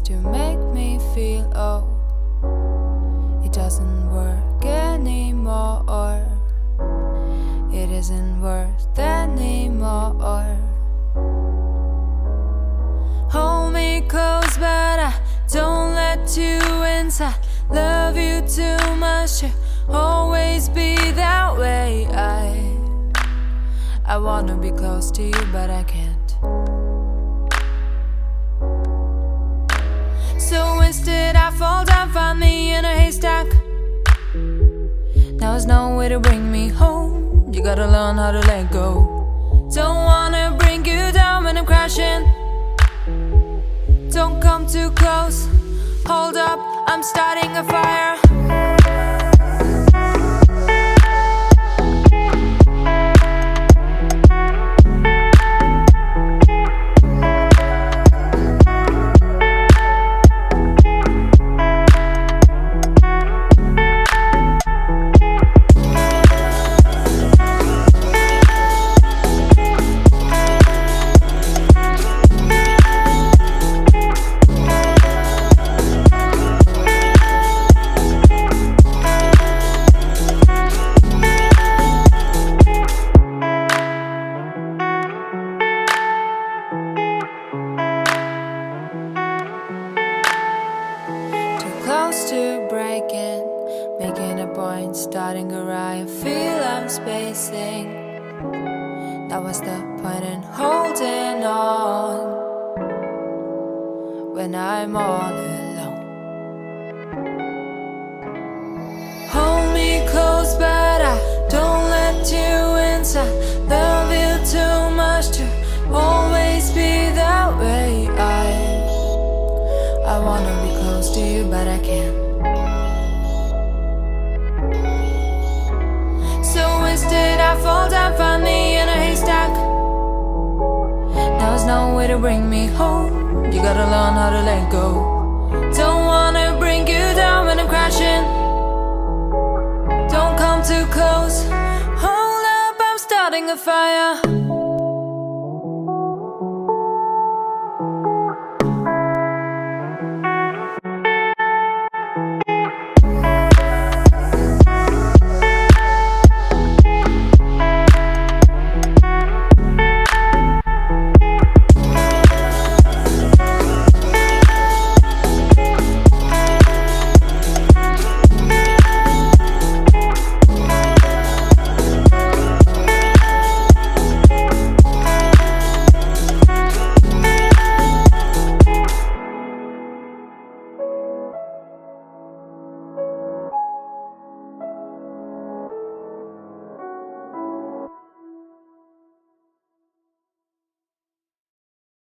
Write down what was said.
to make me feel oh, it doesn't work anymore, or it isn't worth anymore. Hold me close, but I don't let you inside. Love you too much to always be that way. I wanna be close to you, but I can't. So instead I fall down, find me in a haystack. Now there's no way to bring me home. You gotta learn how to let go. Don't wanna bring you down when I'm crashing. Don't come too close. Hold up, I'm starting a fire. Close to breaking, making a point, starting a riot. Feel I'm spacing. That was the point in holding on when I'm all alone. Hold me close, but I don't let you inside. Love you too much to always be that way. I wanna be close to you, but I can't. So instead I fall down, find me in a haystack. Now there's no way to bring me home. You gotta learn how to let go. Don't wanna bring you down when I'm crashing. Don't come too close. Hold up, I'm starting a fire.